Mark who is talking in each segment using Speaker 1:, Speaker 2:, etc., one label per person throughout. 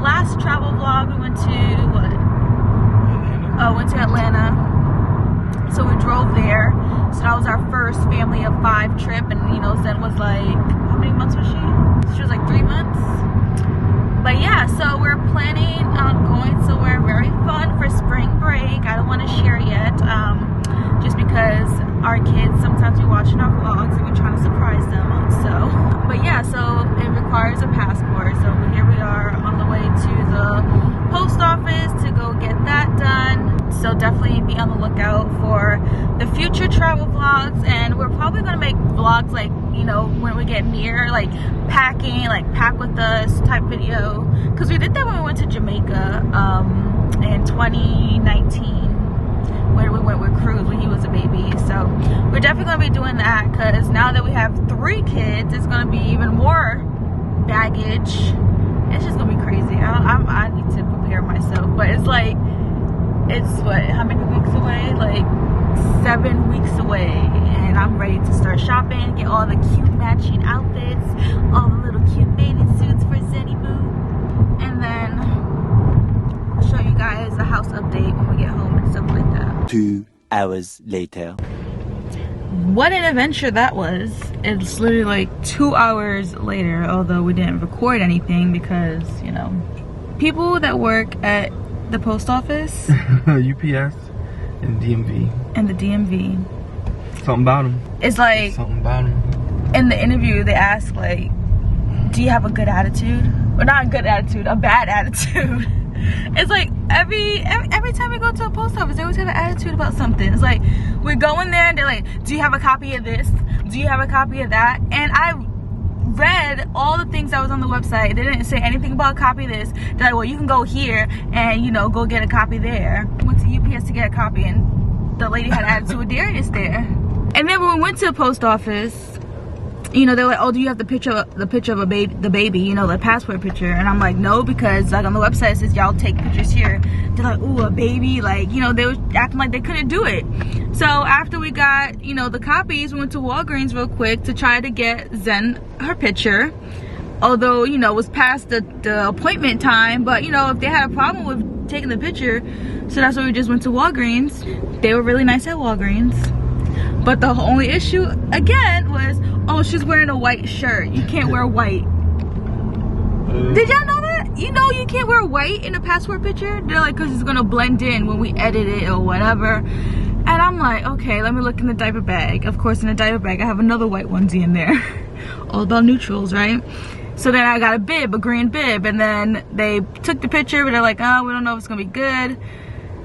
Speaker 1: last travel vlog, we went to what? Went to Atlanta. So we drove there. So that was our first family of 5 trip, and you know, Zen was like, how many months was she? She was like 3 months. But yeah, so we're planning on going somewhere very fun for spring break. I don't want to share yet, just because our kids sometimes be watching our vlogs and we're trying to surprise them. So, but yeah, so it requires a passport. So here we are on the way to the post office to go get that done. So definitely be on the lookout for the future travel vlogs, and we're probably gonna make vlogs like, you know, when we get near, like packing, like pack with us type video, because we did that when we went to Jamaica in 2019 when we went with Cruz when he was a baby. So we're definitely gonna be doing that, because now that we have 3 kids, it's gonna be even more baggage. It's just gonna be crazy. I need to prepare myself, but it's like, it's what, how many weeks away? Like 7 weeks away, and I'm ready to start shopping, get all the cute matching outfits, all the little cute bathing suits for Zenny Boo, and then I'll show you guys the house update when we get home and stuff like that.
Speaker 2: 2 hours later.
Speaker 1: What an adventure that was. It's literally like 2 hours later, although we didn't record anything because, you know, people that work at the post office,
Speaker 3: UPS and DMV.
Speaker 1: And the DMV.
Speaker 3: Something about them.
Speaker 1: It's like,
Speaker 3: something about them.
Speaker 1: In the interview, they ask like, do you have a good attitude? Or not a good attitude, a bad attitude. It's like every time we go to a post office, they always have an attitude about something. It's like, we go in there and they're like, do you have a copy of this? Do you have a copy of that? And I read all the things that was on the website. They didn't say anything about a copy of this. They're like, well, you can go here and, you know, go get a copy there. I went to UPS to get a copy, and the lady had an attitude with Darius there. And then when we went to the post office, you know, they're like, oh, do you have the picture of the baby, you know, the passport picture? And I'm like, no, because like on the website it says y'all take pictures here. They're like, ooh, a baby, like, you know, they were acting like they couldn't do it. So after we got, you know, the copies, we went to Walgreens real quick to try to get Zen her picture, although, you know, it was past the appointment time. But you know, if they had a problem with taking the picture, so that's why we just went to Walgreens. They were really nice at Walgreens. But the only issue again was, oh, she's wearing a white shirt. You can't wear white. Did y'all know that? You know you can't wear white in a passport picture? They're like, because it's going to blend in when we edit it or whatever. And I'm like, okay, let me look in the diaper bag. Of course, in the diaper bag, I have another white onesie in there. All about neutrals, right? So then I got a bib, a green bib. And then they took the picture, but they're like, oh, we don't know if it's going to be good.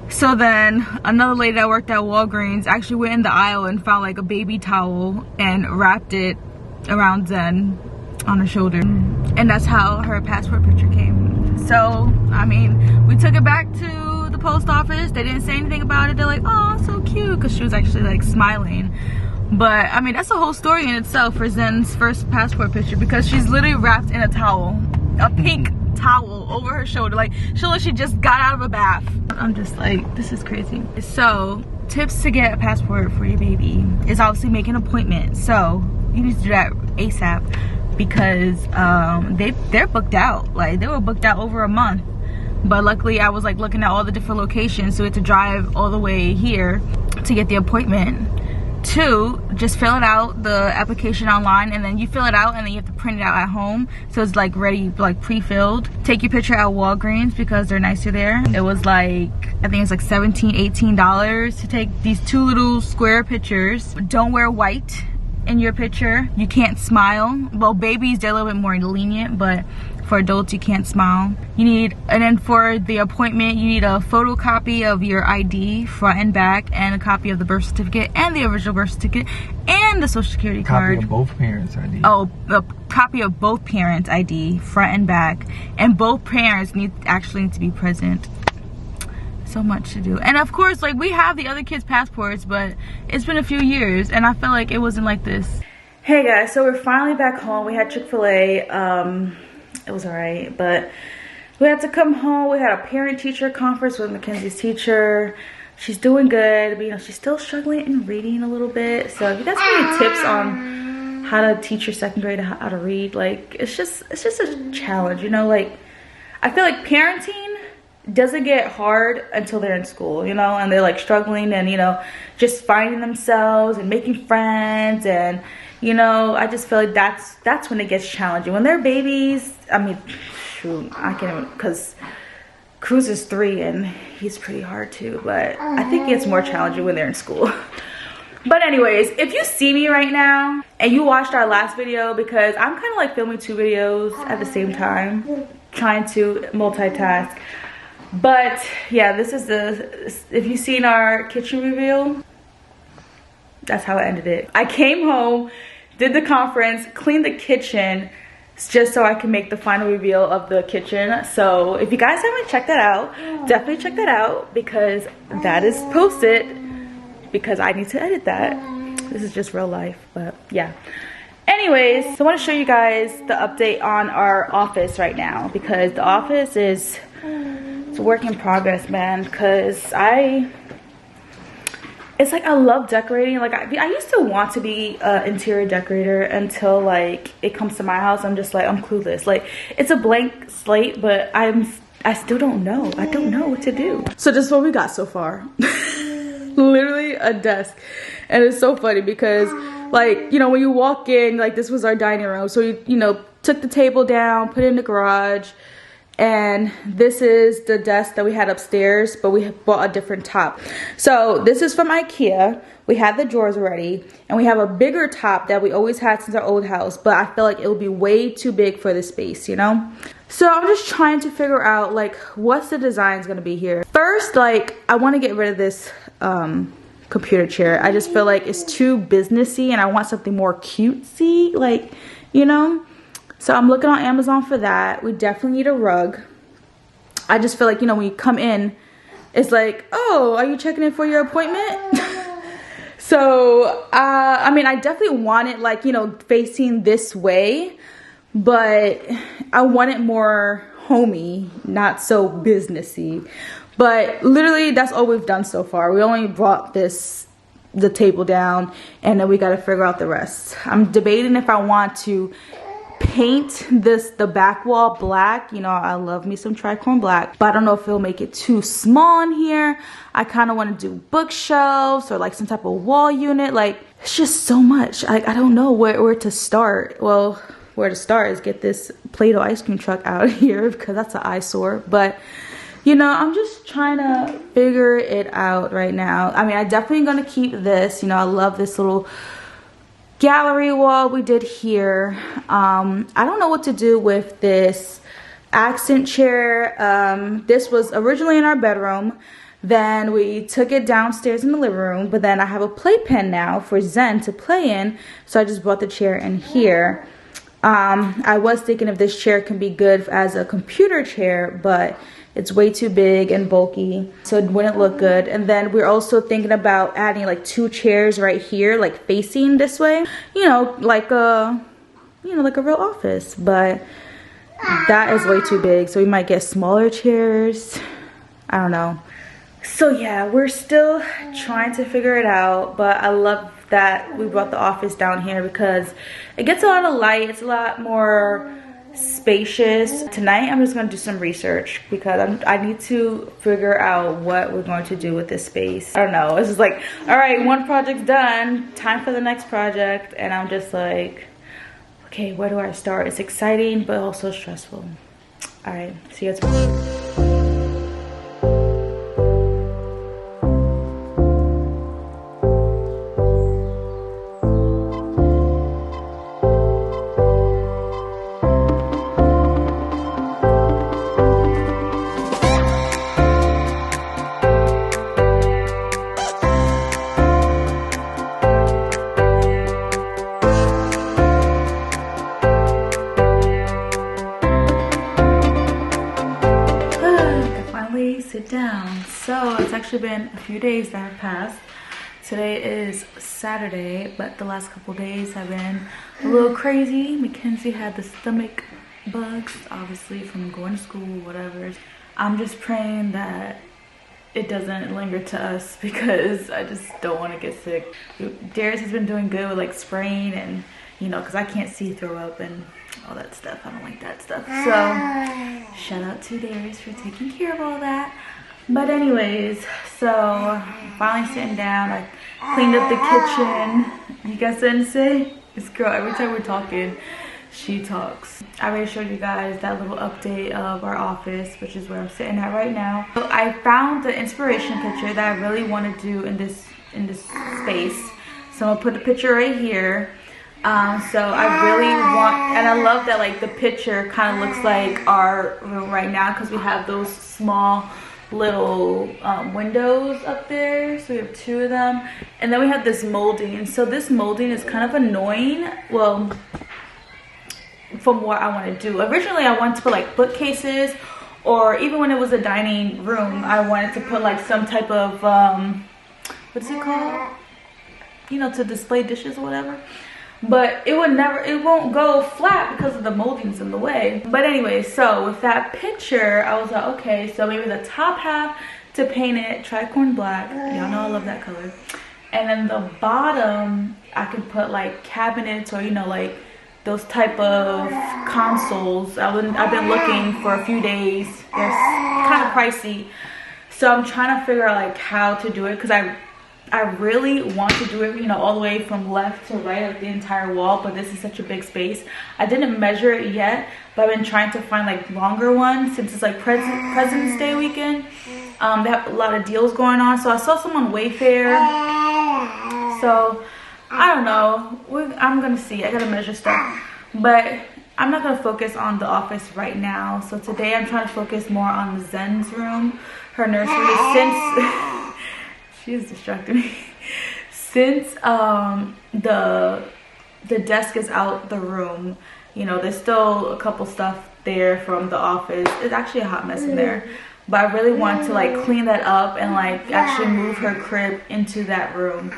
Speaker 1: So then another lady that worked at Walgreens actually went in the aisle and found like a baby towel and wrapped it around Zen on her shoulder. And that's how her passport picture came. So, I mean, we took it back to the post office. They didn't say anything about it. They're like, oh, so cute, because she was actually like smiling. But I mean, that's a whole story in itself for Zen's first passport picture, because she's literally wrapped in a towel, a pink towel over her shoulder, like she just got out of a bath. I'm just like, this is crazy. So tips to get a passport for your baby is obviously make an appointment. So you need to do that ASAP, because they're booked out. Like they were booked out over a month. But luckily I was like looking at all the different locations, so we had to drive all the way here to get the appointment. 2, just fill it out, the application online, and then you fill it out and then you have to print it out at home, so it's like ready, like pre-filled. Take your picture at Walgreens because they're nicer there. It was like, I think it's like $17-18 to take these 2 little square pictures. Don't wear white in your picture. You can't smile. Well, babies, they're a little bit more lenient, but for adults you can't smile. You need, and then for the appointment you need a photocopy of your ID front and back, and a copy of the birth certificate and the original birth certificate and the social security card.
Speaker 3: Copy of both parents' ID.
Speaker 1: Oh, a copy of both parents' ID front and back, and both parents actually need to be present. So much to do. And of course, like, we have the other kids' passports, but it's been a few years and I feel like it wasn't like this. Hey guys, so we're finally back home. We had Chick-fil-A. It was alright, but we had to come home. We had a parent-teacher conference with Mackenzie's teacher. She's doing good, but you know, she's still struggling in reading a little bit. So if you guys have any tips on how to teach your second grade how to read, like, it's just a challenge, you know. Like, I feel like parenting doesn't get hard until they're in school, you know, and they're like struggling and, you know, just finding themselves and making friends. And, you know, I just feel like that's when it gets challenging. When they're babies, I mean, shoot, I can't even, because Cruz is 3 and he's pretty hard too, but I think it's more challenging when they're in school. But anyways, if you see me right now and you watched our last video, because I'm kind of like filming 2 videos at the same time, trying to multitask. But yeah, this is if you've seen our kitchen reveal, that's how I ended it. I came home, did the conference, cleaned the kitchen, just so I can make the final reveal of the kitchen. So if you guys haven't checked that out, definitely check that out, because that is posted, because I need to edit that. This is just real life, but yeah. Anyways, so I want to show you guys the update on our office right now, because the office is, it's a work in progress, man, because it's like I love decorating. Like I used to want to be an interior decorator until like it comes to my house. I'm just like, I'm clueless. Like it's a blank slate, but I still don't know. I don't know what to do. So this is what we got so far. Literally a desk. And it's so funny because like, you know, when you walk in, like this was our dining room. So you know, took the table down, put it in the garage. And this is the desk that we had upstairs, but we bought a different top. So this is from IKEA. We had the drawers already, and we have a bigger top that we always had since our old house, but I feel like it would be way too big for the space, you know? So I'm just trying to figure out like what's the design's gonna be here. First, like I wanna get rid of this computer chair. I just feel like it's too businessy and I want something more cutesy, like, you know? So I'm looking on Amazon for that. We definitely need a rug. I just feel like, you know, when you come in, it's like, oh, are you checking in for your appointment? So, I mean, I definitely want it like, you know, facing this way, but I want it more homey, not so businessy. But literally, that's all we've done so far. We only brought the table down, and then we got to figure out the rest. I'm debating if I want to paint the back wall black. You know, I love me some trichome black, but I don't know if it'll make it too small in here. I kind of want to do bookshelves or like some type of wall unit. Like it's just so much. I don't know where to start. Well, where to start is get this Play-Doh ice cream truck out of here, because that's an eyesore. But you know, I'm just trying to figure it out right now. I mean, I definitely gonna keep this. You know, I love this little gallery wall we did here. I don't know what to do with this accent chair. This was originally in our bedroom, then we took it downstairs in the living room, but then I have a playpen now for Zen to play in, so I just brought the chair in here. I was thinking if this chair can be good as a computer chair, but it's way too big and bulky, so it wouldn't look good. And then we're also thinking about adding like 2 chairs right here, like facing this way, you know, like a real office. But that is way too big, so we might get smaller chairs. I don't know. So yeah, we're still trying to figure it out, but I love that we brought the office down here because it gets a lot of light. It's a lot more spacious. Tonight I'm just going to do some research because I need to figure out what we're going to do with this space. I don't know, it's just like, all right, one project's done, time for the next project, and I'm just like, okay, where do I start? It's exciting but also stressful. All right, see you tomorrow. Sit down. So it's actually been a few days that have passed. Today is Saturday, but the last couple days have been a little crazy. Mackenzie had the stomach bugs, obviously from going to school, whatever. I'm just praying that it doesn't linger to us because I just don't want to get sick. Darius has been doing good with like spraying and you know, because I can't see throw up and all that stuff. I don't like that stuff. So shout out to Darius for taking care of all that. But anyways, so finally sitting down. I cleaned up the kitchen. You guys didn't say? This girl, every time we're talking, she talks. I already showed you guys that little update of our office, which is where I'm sitting at right now. So I found the inspiration picture that I really want to do in this space. So I'm gonna put the picture right here. So I really want, and I love that like the picture kind of looks like our room right now, because we have those small little windows up there. So we have 2 of them, and then we have this molding. So this molding is kind of annoying, well, from what I want to do. Originally I wanted to put like bookcases, or even when it was a dining room, I wanted to put like some type of what's it called, you know, to display dishes or whatever. But it won't go flat because of the moldings in the way. But anyway, so with that picture, I was like, okay, so maybe the top half to paint it tricorn black. Y'all know I love that color. And then the bottom, I could put like cabinets, or you know, like those type of consoles. I've been looking for a few days. They're kind of pricey. So I'm trying to figure out like how to do it, because I really want to do it, you know, all the way from left to right, like the entire wall, but this is such a big space. I didn't measure it yet, but I've been trying to find like longer ones since it's like President's Day weekend. They have a lot of deals going on. So I saw some on Wayfair. So I don't know. I'm gonna see. I gotta measure stuff, but I'm not gonna focus on the office right now. So today I'm trying to focus more on Zen's room, her nursery, since she's distracting me. Since the desk is out the room, you know, there's still a couple stuff there from the office. It's actually a hot mess in there, but I really want to like clean that up and like actually move her crib into that room.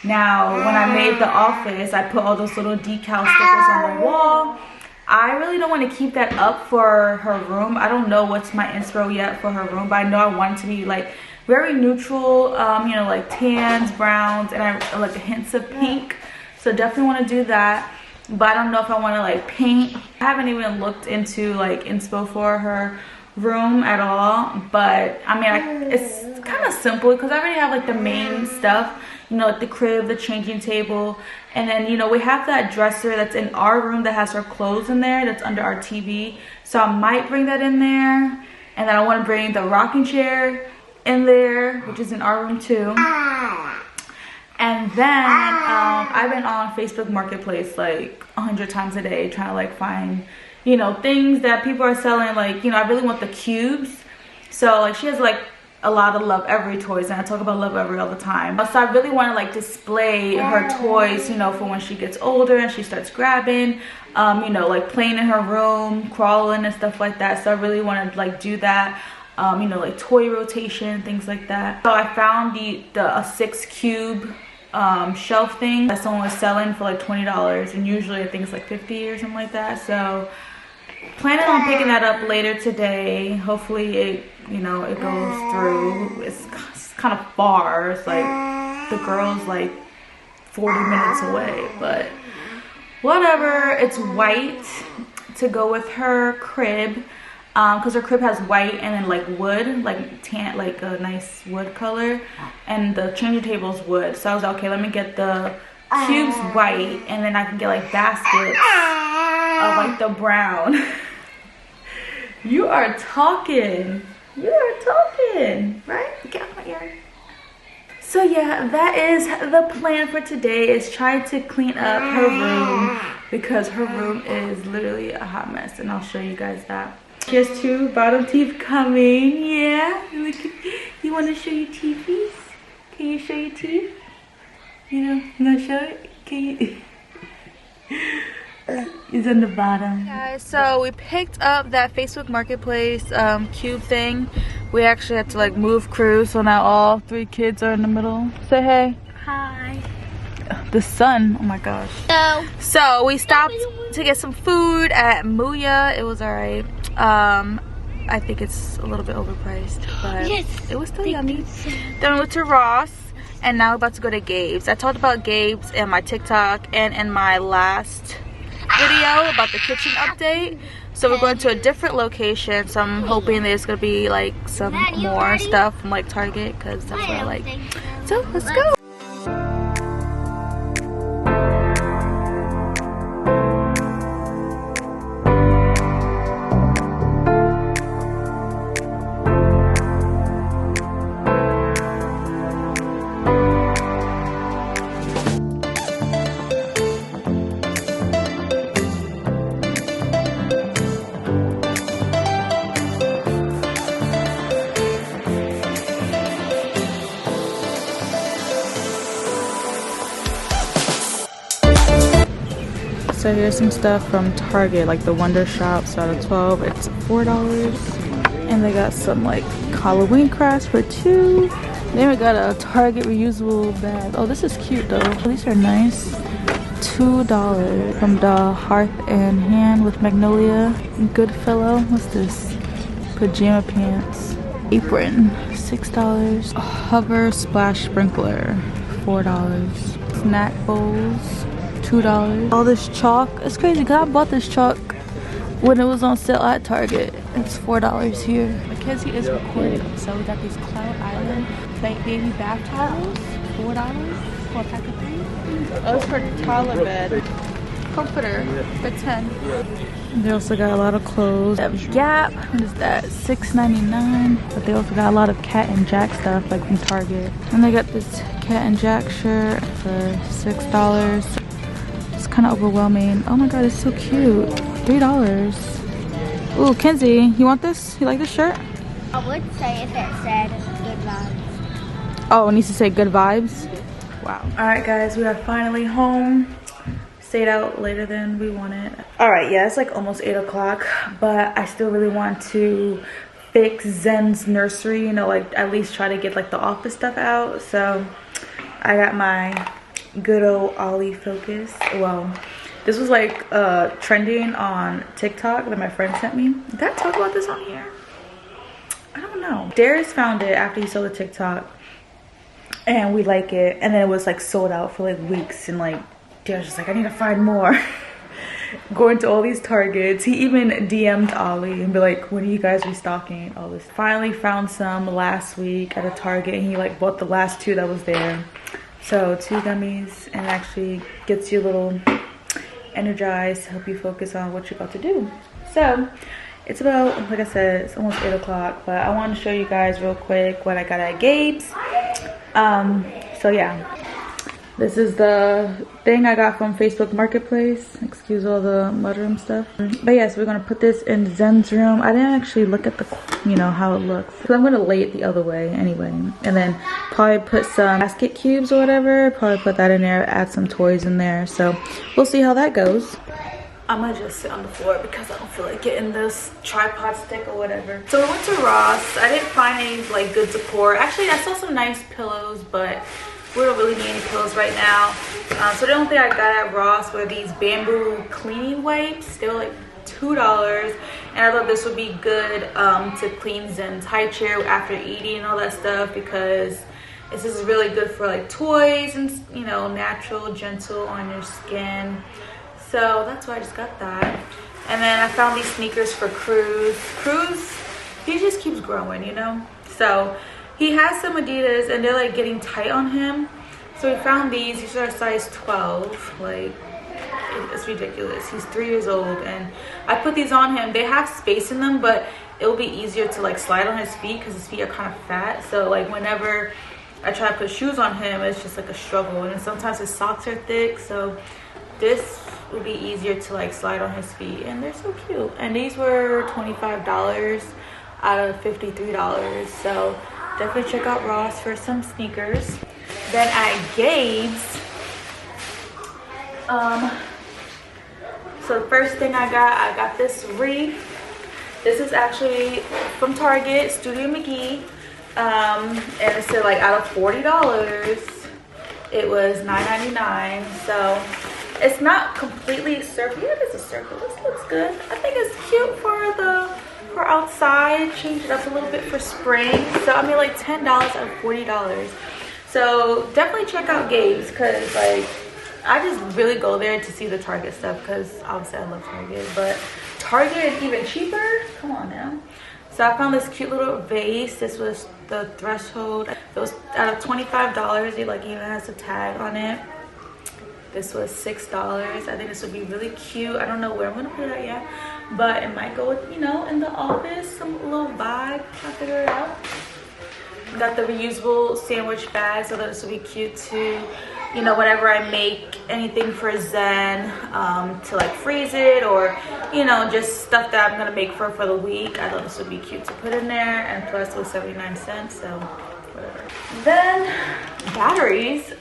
Speaker 1: Now when I made the office, I put all those little decal stickers on the wall. I really don't want to keep that up for her room. I don't know what's my inspo yet for her room, but I know I want it to be like very neutral, you know, like tans, browns, and I like hints of pink. So definitely want to do that, but I don't know if I want to like paint. I haven't even looked into like inspo for her room at all, but I mean, it's kind of simple because I already have like the main stuff, you know, like the crib, the changing table, and then, you know, we have that dresser that's in our room that has her clothes in there, that's under our TV. So I might bring that in there, and then I want to bring the rocking chair in there, which is in our room too. And then I've been on Facebook Marketplace like 100 times a day trying to like find, you know, things that people are selling. Like, you know, I really want the cubes. So like she has like a lot of Love Every toys, and I talk about Love Every all the time. So I really want to like display her toys, you know, for when she gets older and she starts grabbing, you know, like playing in her room, crawling and stuff like that. So I really want to like do that. You know, like toy rotation, things like that. So I found a 6 cube shelf thing that someone was selling for like $20, and usually I think it's like $50 or something like that. So planning on picking that up later today. Hopefully it, you know, it goes through. It's kind of far. It's like the girl's like 40 minutes away, but whatever. It's white to go with her crib. Because her crib has white and then like wood, like tan, like a nice wood color, and the changing table's wood. So I was like, okay, let me get the cubes white, and then I can get like baskets of like the brown. You are talking. You are talking, right? Get out of my ear. So yeah, that is the plan for today, is try to clean up her room, because her room is literally a hot mess, and I'll show you guys that. She has 2 bottom teeth coming. Yeah. Look, you want to show your teethies? Can you show your teeth? You know, you gonna show it? Can you? It's on the bottom. Guys, so we picked up that Facebook Marketplace cube thing. We actually had to like move crew, so now all 3 kids are in the middle. Say hey. Hi. The sun, oh my gosh. No. So we stopped to get some food at Muya. It was alright. I think it's a little bit overpriced, but yes, it was still yummy. Then we went to Ross, and now we're about to go to Gabe's. I talked about Gabe's in my TikTok and in my last video about the kitchen update. So we're going to a different location, so I'm hoping there's gonna be like some more stuff from like Target, because that's what I like. So let's go. So here's some stuff from Target, like the Wonder Shops. Out of 12, it's $4. And they got some like Halloween crafts for $2. Then we got a Target reusable bag. Oh, this is cute though. These are nice. $2 from the Hearth and Hand with Magnolia. Goodfellow. What's this? Pajama pants. Apron. $6. Hover splash sprinkler. $4. Snack bowls. $2. All this chalk. It's crazy because I bought this chalk when it was on sale at Target. It's $4 here. Mackenzie is recording, so we got these Cloud Island baby bath towels. $4 for a pack of 3. Oh, it's for the toddler bed. Comforter for $10. They also got a lot of clothes. They have Gap. What is that? $6.99. But they also got a lot of Cat and Jack stuff, like from Target. And they got this Cat and Jack shirt for $6. It's kind of overwhelming. Oh my god, it's so cute. $3. Ooh, Kenzie, you want this? You like this shirt?
Speaker 4: I would say if it said good vibes.
Speaker 1: Oh, it needs to say good vibes? Wow. Alright guys, we are finally home. Stayed out later than we wanted. Alright, yeah, it's like almost 8 o'clock, but I still really want to fix Zen's nursery, you know, like at least try to get like the office stuff out. So I got my good old Ollie Focus. Well, this was like trending on TikTok that my friend sent me. Did I talk about this on here? I don't know. Darius found it after he saw the TikTok, and we like it, and then it was like sold out for like weeks, and like Darius was like, I need to find more. Going to all these Targets. He even DM'd Ollie and be like, when are you guys restocking all this? Finally found some last week at a Target, and he like bought the last 2 that was there. So 2 gummies, and it actually gets you a little energized to help you focus on what you're about to do. So it's about, like I said, it's almost 8 o'clock, but I want to show you guys real quick what I got at Gabe's. So yeah, this is the thing I got from Facebook Marketplace. Excuse all the mudroom stuff. But yes, we're gonna put this in Zen's room. I didn't actually look at the, you know, how it looks, because I'm gonna lay it the other way anyway, and then probably put some basket cubes or whatever. Probably put that in there, add some toys in there. So we'll see how that goes. I'm gonna just sit on the floor because I don't feel like getting this tripod stick or whatever. So we went to Ross. I didn't find any like good decor. Actually, I saw some nice pillows, but we don't really need any pillows right now. So the only thing I got at Ross were these bamboo cleaning wipes. They were like $2, and I thought this would be good to clean Zen's high chair after eating and all that stuff, because this is really good for like toys and, you know, natural, gentle on your skin. So that's why I just got that. And then I found these sneakers for Cruz. Cruz, he just keeps growing, you know? So he has some Adidas, and they're like getting tight on him. So we found these. These are size 12. Like, it's ridiculous. He's 3 years old, and I put these on him. They have space in them, but it'll be easier to like slide on his feet because his feet are kind of fat. So like whenever I try to put shoes on him, it's just like a struggle. And then sometimes his socks are thick, so this will be easier to like slide on his feet. And they're so cute. And these were $25 out of $53. So definitely check out Ross for some sneakers. Then at Gabe's, so the first thing I got this wreath. This is actually from Target, Studio McGee. And it said like out of $40, it was $9.99. So it's not completely circle. Yeah, it is a circle. This looks good. I think it's cute for outside. Change it up a little bit for spring. So I mean like $10 out of $40. So definitely check out Gabe's, because like I just really go there to see the Target stuff, because obviously I love Target, but Target is even cheaper. Come on now. So I found this cute little vase. This was the threshold. It was out of $25. It like even has a tag on it. This was $6. I think this would be really cute. I don't know where I'm gonna put it at yet, but it might go with, you know, in the office, some little vibe. I'll figure it out. Got the reusable sandwich bag, so that this would be cute too. You know, whenever I make anything for Zen, to like freeze it, or you know, just stuff that I'm gonna make for the week, I thought this would be cute to put in there. And plus it was 79 cents, so whatever. Then batteries.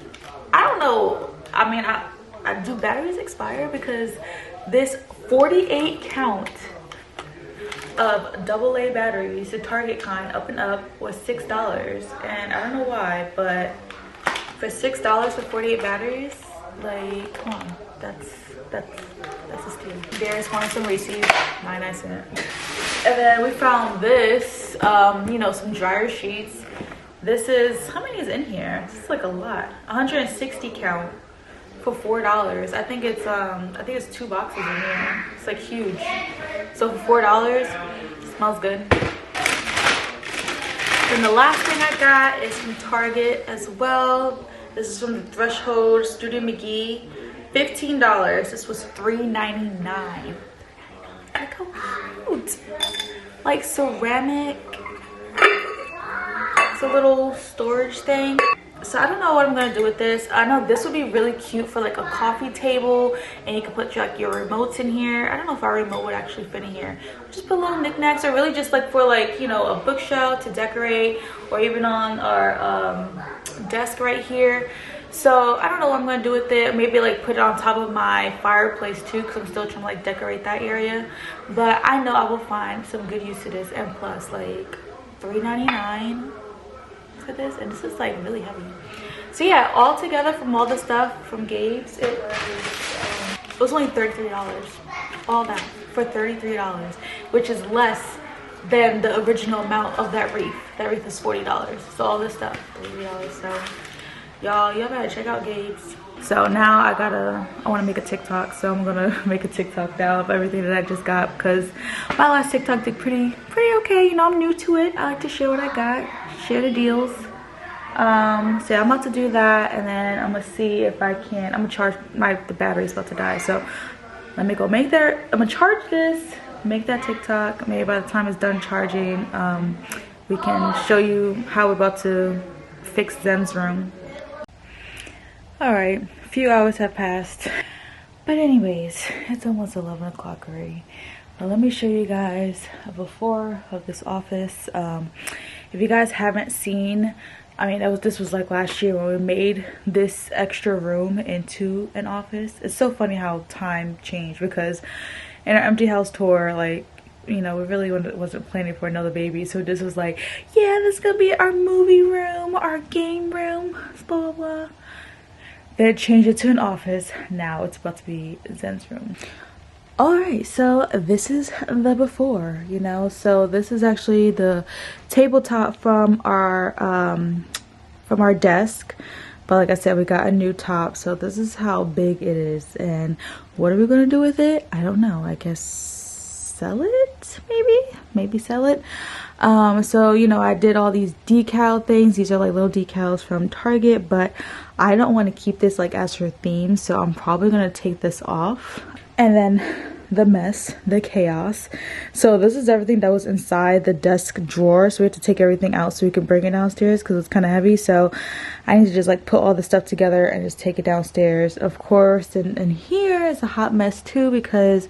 Speaker 1: I don't know, I mean, I do batteries expire? Because this 48 count of AA batteries, the Target kind, up and up, was $6. And I don't know why, but for $6 for 48 batteries, like, come on, that's a steal. There's one some Reese's, 99 cents. And then we found this, you know, some dryer sheets. This is, how many is in here? This is like a lot. 160 count for $4. I think it's 2 boxes in here. It's like huge. So for $4, smells good. Then the last thing I got is from Target as well. This is from the Threshold Studio McGee. $15. This was $3.99. Look how cute. Like ceramic. It's a little storage thing. So I don't know what I'm gonna do with this. I know this would be really cute for like a coffee table, and you can put like your remotes in here. I don't know if our remote would actually fit in here. Just put little knickknacks, or really just like for like, you know, a bookshelf to decorate, or even on our desk right here. So I don't know what I'm gonna do with it. Maybe like put it on top of my fireplace too, because I'm still trying to like decorate that area. But I know I will find some good use to this, and plus like $3.99 for this, and this is like really heavy. So yeah, all together from all the stuff from Gabe's, it was only $33. All that for $33, which is less than the original amount of that wreath. That wreath is $40. So all this stuff, $30. So y'all better check out Gabe's. So now I want to make a TikTok, so I'm gonna make a TikTok now of everything that I just got, because my last TikTok did pretty okay. You know, I'm new to it. I like to share what I got, share the deals. So yeah, I'm about to do that, and then I'm gonna see if I can. I'm gonna charge the battery's about to die, so let me go make that. I'm gonna charge this, make that TikTok. Maybe by the time it's done charging, we can show you how we're about to fix Zen's room. All right, a few hours have passed, but anyways, it's almost 11 o'clock already. But let me show you guys a before of this office. If you guys haven't seen, I mean, this was like last year when we made this extra room into an office. It's so funny how time changed, because in our empty house tour, like, you know, we really wasn't planning for another baby. So this was like, yeah, this is gonna be our movie room, our game room, blah blah blah. Then changed it to an office. Now it's about to be Zen's room. Alright, so this is the before, you know. So this is actually the tabletop from our desk. But like I said, we got a new top. So this is how big it is. And what are we gonna do with it? I don't know. I guess sell it, maybe sell it. So, you know, I did all these decal things. These are like little decals from Target, but I don't want to keep this like as her theme, so I'm probably gonna take this off. And then the mess, the chaos. So this is everything that was inside the desk drawer, so we have to take everything out so we can bring it downstairs, because it's kind of heavy. So I need to just like put all the stuff together and just take it downstairs, of course. And here is a hot mess too, because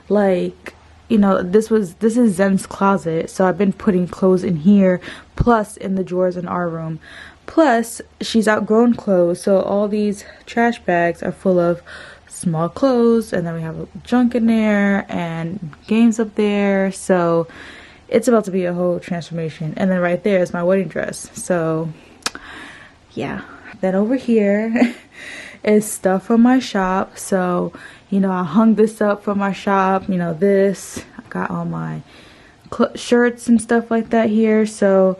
Speaker 1: like, you know, this is Zen's closet, so I've been putting clothes in here, plus in the drawers in our room. Plus, she's outgrown clothes, so all these trash bags are full of small clothes, and then we have junk in there and games up there. So it's about to be a whole transformation. And then right there is my wedding dress. So yeah. Then over here is stuff from my shop. So, you know, I hung this up from my shop. You know, this, I got all my shirts and stuff like that here. So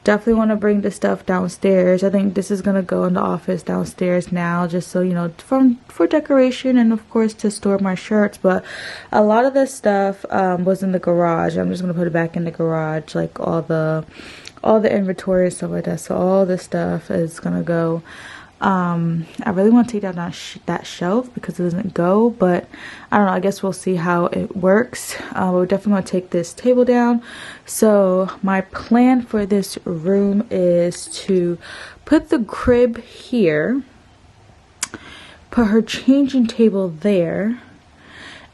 Speaker 1: definitely want to bring this stuff downstairs. I think this is gonna go in the office downstairs now, just so you know, for decoration and of course to store my shirts. But a lot of this stuff was in the garage. I'm just gonna put it back in the garage, like all the inventory and stuff like that. So all this stuff is gonna go. I really want to take down that shelf because it doesn't go, but I don't know, I guess we'll see how it works. We're definitely going to take this table down. So my plan for this room is to put the crib here, put her changing table there,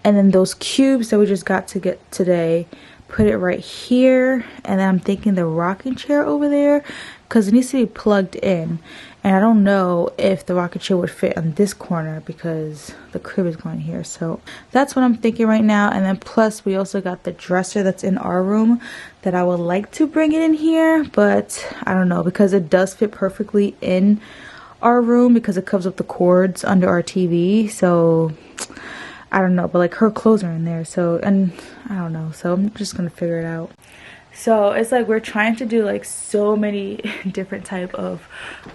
Speaker 1: and then those cubes that we just got to get today, put it right here. And then I'm thinking the rocking chair over there because it needs to be plugged in. And I don't know if the rocking chair would fit on this corner because the crib is going here. So that's what I'm thinking right now. And then plus we also got the dresser that's in our room that I would like to bring it in here. But I don't know because it does fit perfectly in our room because it covers up the cords under our TV. So I don't know. But like her clothes are in there. So, and I don't know. So I'm just going to figure it out. So it's like we're trying to do like so many different type of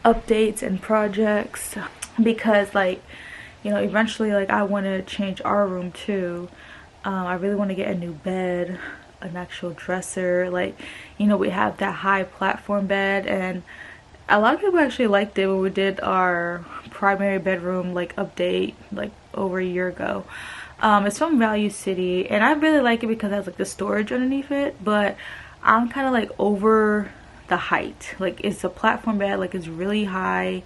Speaker 1: updates and projects because like, you know, eventually like I want to change our room too. I really want to get a new bed, an actual dresser. Like, you know, we have that high platform bed and a lot of people actually liked it when we did our primary bedroom like update like over a year ago. It's from Value City and I really like it because it has like the storage underneath it, but I'm kind of like over the height. Like it's a platform bed, like it's really high,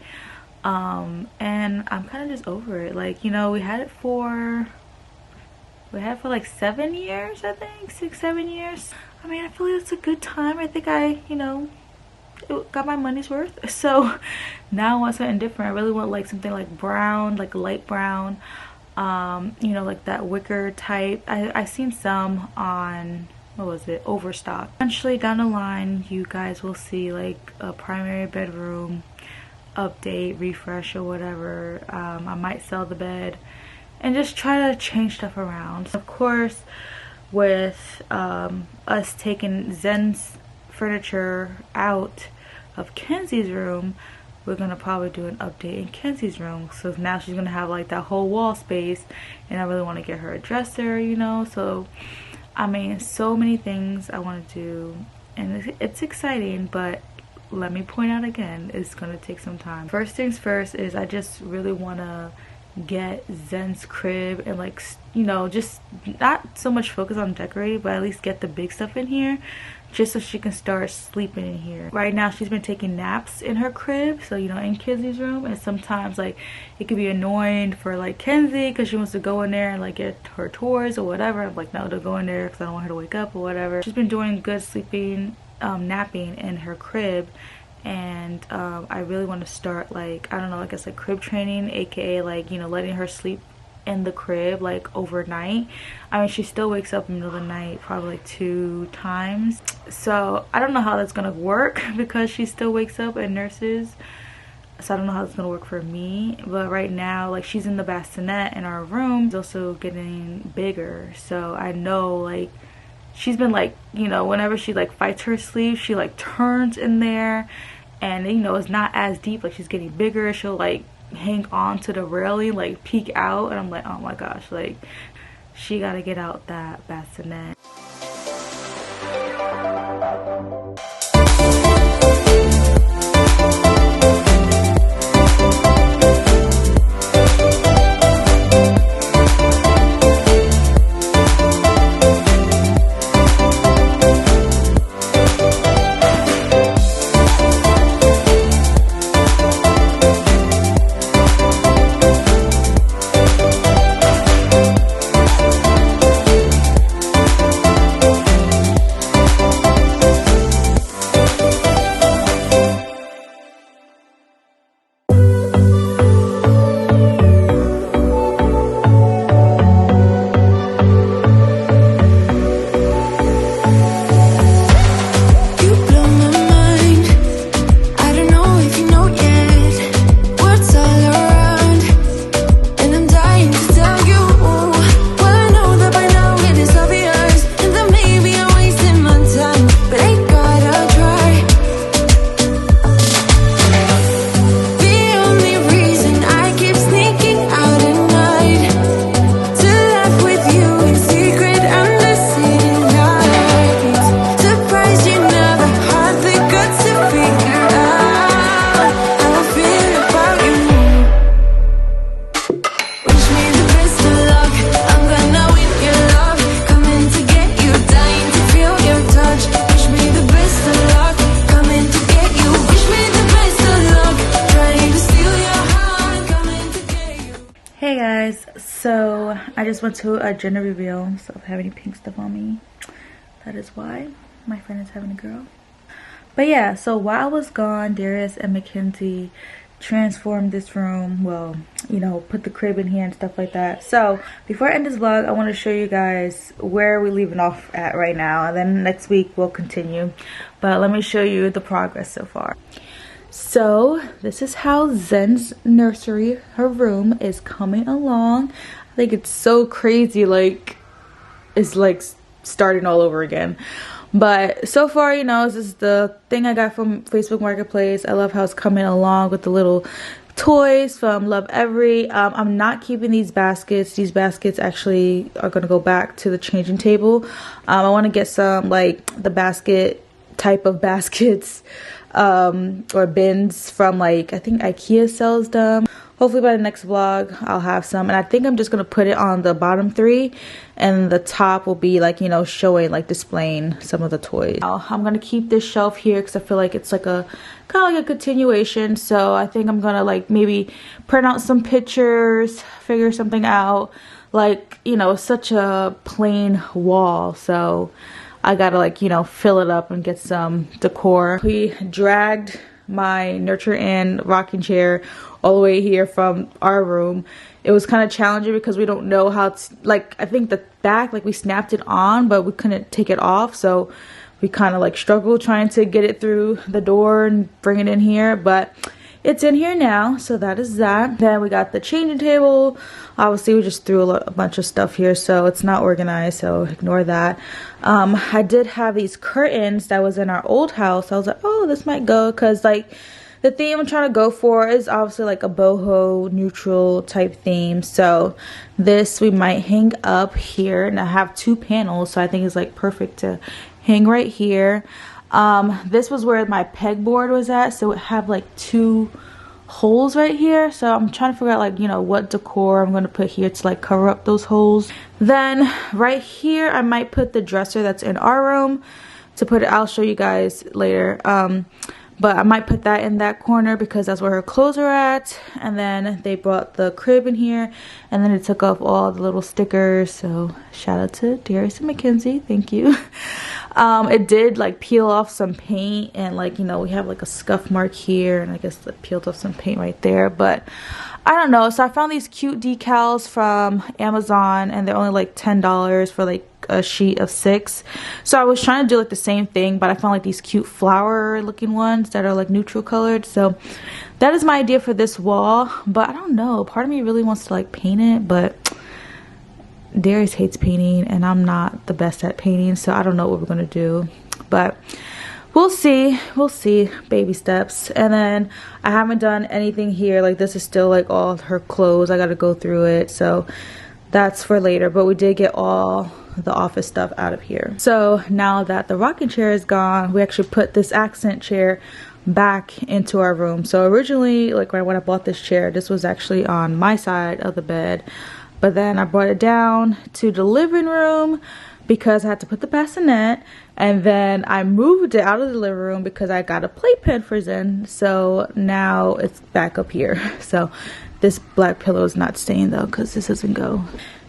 Speaker 1: and I'm kind of just over it. Like, you know, we had it for like 7 years, I think 6-7 years. I mean, I feel like it's a good time. I think I, you know, got my money's worth. So now I want something different. I really want like something like brown, like light brown, you know, like that wicker type. I seen some on, what was it, Overstock. Eventually down the line you guys will see like a primary bedroom update, refresh or whatever. I might sell the bed and just try to change stuff around. Of course, with us taking Zen's furniture out of Kenzie's room, we're gonna probably do an update in Kenzie's room. So now she's gonna have like that whole wall space and I really want to get her a dresser, you know. So I mean, so many things I want to do and it's exciting, but let me point out again, it's going to take some time. First things first is I just really want to get Zen's crib and like, you know, just not so much focus on decorating, but at least get the big stuff in here just so she can start sleeping in here. Right now she's been taking naps in her crib, so you know, in Kenzie's room, and sometimes like it could be annoying for like Kenzie because she wants to go in there and like get her toys or whatever. I'm like, no, don't go in there because I don't want her to wake up or whatever. She's been doing good sleeping, napping in her crib, and I really want to start like, I don't know, I guess like crib training, aka like, you know, letting her sleep in the crib like overnight. I mean, she still wakes up in the middle of the night probably like 2 times, so I don't know how that's gonna work because she still wakes up and nurses, so I don't know how it's gonna work for me. But right now, like, she's in the bassinet in our room. It's also getting bigger, so I know like she's been like, you know, whenever she like fights her sleep, she like turns in there and, you know, it's not as deep, like she's getting bigger. She'll like hang on to the railing, like peek out, and I'm like, oh my gosh, like she gotta get out that bassinet. guys, so I just went to a gender reveal, so if I have any pink stuff on me, that is why. My friend is having a girl. But yeah, so while I was gone, Darius and Mackenzie transformed this room. Well, you know, put the crib in here and stuff like that. So before I end this vlog, I want to show you guys where we're leaving off at right now, and then next week we'll continue. But let me show you the progress so far. So this is how Zen's nursery, her room, is coming along. I think it's so crazy, like it's like starting all over again. But so far, you know, this is the thing I got from Facebook Marketplace. I love how it's coming along with the little toys from Love Every. I'm not keeping these baskets. These baskets actually are going to go back to the changing table. I want to get some, like, the basket type of baskets or bins from, like, I think IKEA sells them. Hopefully by the next vlog I'll have some, and I think I'm just gonna put it on the bottom 3, and the top will be, like, you know, showing, like, displaying some of the toys. I'm gonna keep this shelf here because I feel like it's like a kind of like a continuation. So I think I'm gonna, like, maybe print out some pictures, figure something out. Like, you know, such a plain wall, so I gotta, like, you know, fill it up and get some decor. We dragged my nurture and rocking chair all the way here from our room. It was kind of challenging because we don't know how to, like, I think the back, like, we snapped it on but we couldn't take it off, so we kind of like struggled trying to get it through the door and bring it in here, but it's in here now. So that is that. Then we got the changing table. Obviously we just threw a bunch of stuff here, so it's not organized, so ignore that. I did have these curtains that was in our old house. I was like, oh, this might go, because, like, the theme I'm trying to go for is obviously like a boho neutral type theme. So this we might hang up here, and I have 2 panels, so I think it's like perfect to hang right here. This was where my pegboard was at, so it have like 2 holes right here. So I'm trying to figure out, like, you know, what decor I'm going to put here to, like, cover up those holes. Then right here I might put the dresser that's in our room to put it. I'll show you guys later. But I might put that in that corner because that's where her clothes are at. And then they brought the crib in here, and then it took off all the little stickers. So shout out to Darius and Mackenzie, thank you. It did, like, peel off some paint, and, like, you know, we have like a scuff mark here, and I guess it peeled off some paint right there. But I don't know. So I found these cute decals from Amazon, and they're only like $10 for like a sheet of 6. So I was trying to do like the same thing, but I found like these cute flower looking ones that are like neutral colored. So that is my idea for this wall. But I don't know, part of me really wants to, like, paint it, but Darius hates painting and I'm not the best at painting, so I don't know what we're gonna do. But we'll see, baby steps. And then I haven't done anything here. Like, this is still like all her clothes. I gotta go through it, so that's for later. But we did get all the office stuff out of here. So now that the rocking chair is gone, we actually put this accent chair back into our room. So originally, like, when I bought this chair, this was actually on my side of the bed, but then I brought it down to the living room because I had to put the bassinet, and then I moved it out of the living room because I got a playpen for Zen. So now it's back up here. So this black pillow is not staying though, because this doesn't go.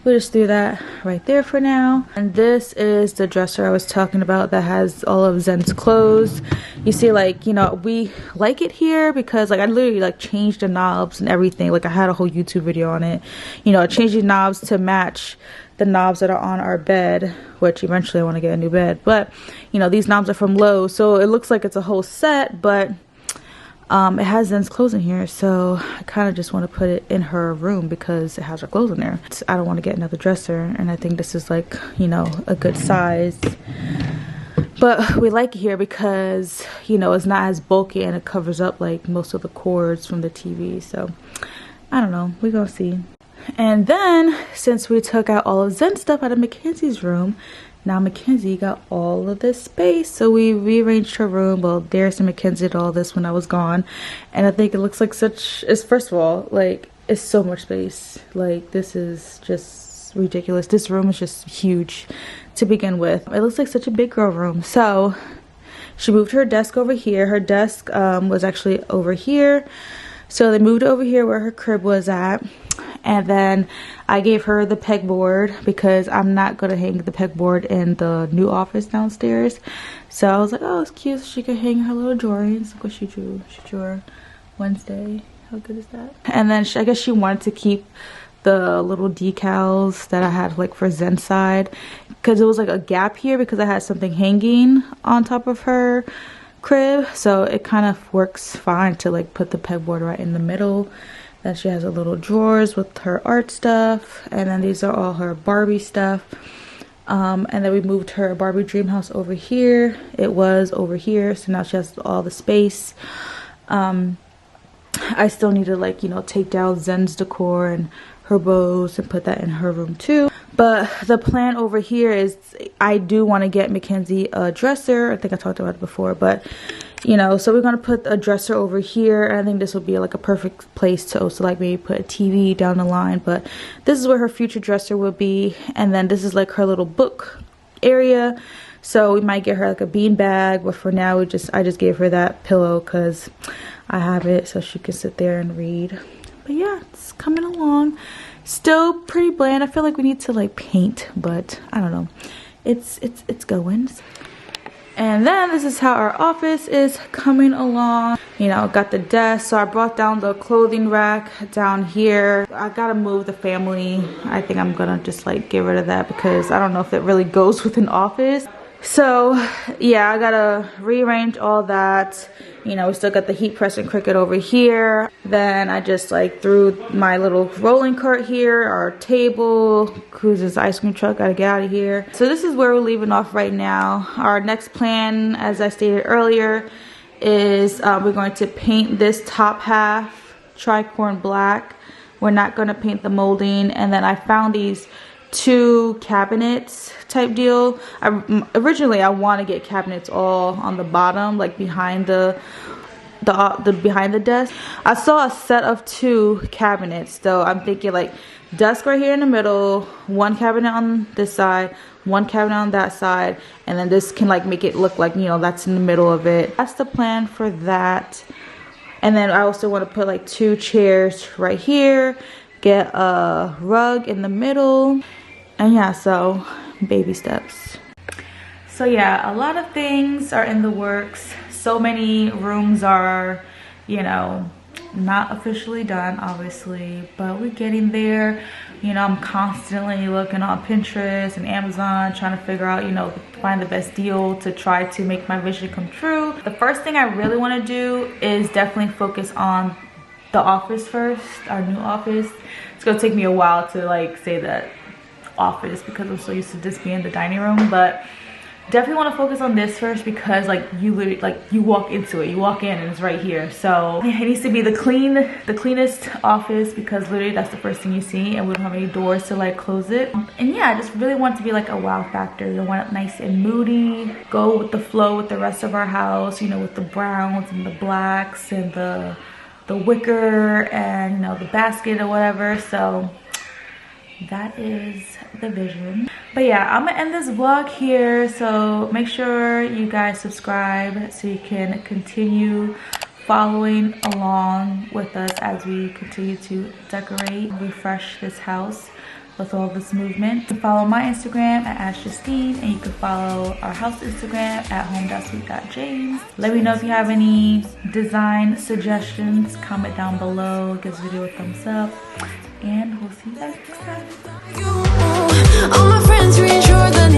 Speaker 1: We just threw that right there for now. And this is the dresser I was talking about that has all of Zen's clothes. You see, like, you know, we like it here because, like, I literally, like, changed the knobs and everything. Like, I had a whole YouTube video on it. You know, I changed the knobs to match the knobs that are on our bed, which eventually I want to get a new bed. But, you know, these knobs are from Lowe's, so it looks like it's a whole set, but it has Zen's clothes in here, so I kind of just want to put it in her room because it has her clothes in there. I don't want to get another dresser, and I think this is, like, you know, a good size. But we like it here because, you know, it's not as bulky and it covers up, like, most of the cords from the TV. So I don't know, we're gonna see. And then since we took out all of Zen's stuff out of Mackenzie's room, now Mackenzie got all of this space. So we rearranged her room. Well, Darius and Mackenzie did all this when I was gone, and I think it looks like such, it's, first of all, like, it's so much space. Like, this is just ridiculous. This room is just huge to begin with. It looks like such a big girl room. So she moved her desk over here. Her desk was actually over here, so they moved over here where her crib was at. And then I gave her the pegboard because I'm not gonna hang the pegboard in the new office downstairs. So I was like, oh, it's cute, so she could hang her little drawings. Look what she drew. She drew her Wednesday. How good is that? And then I guess she wanted to keep the little decals that I had like for Zen's side, because it was like a gap here because I had something hanging on top of her crib, so it kind of works fine to like put the pegboard right in the middle. Then she has her little drawers with her art stuff, and then these are all her Barbie stuff. And then we moved her Barbie dream house over here. It was over here, so now she has all the space. I still need to, like, you know, take down Zen's decor and her bows and put that in her room too. But the plan over here is I do want to get Mackenzie a dresser. I think I talked about it before, but you know, so we're going to put a dresser over here, and I think this will be like a perfect place to also like maybe put a TV down the line. But this is where her future dresser will be, and then this is like her little book area. So we might get her like a bean bag, but for now I just gave her that pillow because I have it so she can sit there and read. But yeah, it's coming along. Still pretty bland. I feel like we need to like paint, but I don't know. It's going. And then this is how our office is coming along. You know, got the desk. So I brought down the clothing rack down here. I gotta move the family. I think I'm gonna just like get rid of that because I don't know if it really goes with an office. So yeah, I gotta rearrange all that. You know, we still got the heat press and Cricut over here. Then I just like threw my little rolling cart here, our table, Cruz's ice cream truck, gotta get out of here. So this is where we're leaving off right now. Our next plan, as I stated earlier, is we're going to paint this top half tricorn black. We're not gonna paint the molding. And then I found these 2 cabinets type deal. Originally I want to get cabinets all on the bottom, like behind the behind the desk. I saw a set of 2 cabinets, so I'm thinking like desk right here in the middle, 1 cabinet on this side, 1 cabinet on that side, and then this can like make it look like, you know, that's in the middle of it. That's the plan for that. And then I also want to put like 2 chairs right here, get a rug in the middle, and yeah, so baby steps. So yeah, a lot of things are in the works. So many rooms are, you know, not officially done, obviously, but we're getting there. You know, I'm constantly looking on Pinterest and Amazon, trying to figure out, you know, find the best deal to try to make my vision come true. The first thing I really want to do is definitely focus on the office first, our new office. It's gonna take me a while to like say that office because I'm so used to this being the dining room, but definitely want to focus on this first because like you literally like you walk into it, you walk in and it's right here. So it needs to be the cleanest office because literally that's the first thing you see, and we don't have any doors to like close it. And yeah, I just really want it to be like a wow factor. I want it nice and moody, go with the flow with the rest of our house, you know, with the browns and the blacks and the wicker and, you know, the basket or whatever. So that is the vision. But yeah, I'm gonna end this vlog here, so make sure you guys subscribe so you can continue following along with us as we continue to decorate and refresh this house with all this movement. You can follow my Instagram at @AshJustine, and you can follow our house Instagram at home.sweet.james. Let me know if you have any design suggestions. Comment down below, give this video a thumbs up, and we'll see you guys next time.
Speaker 5: All my friends reassure the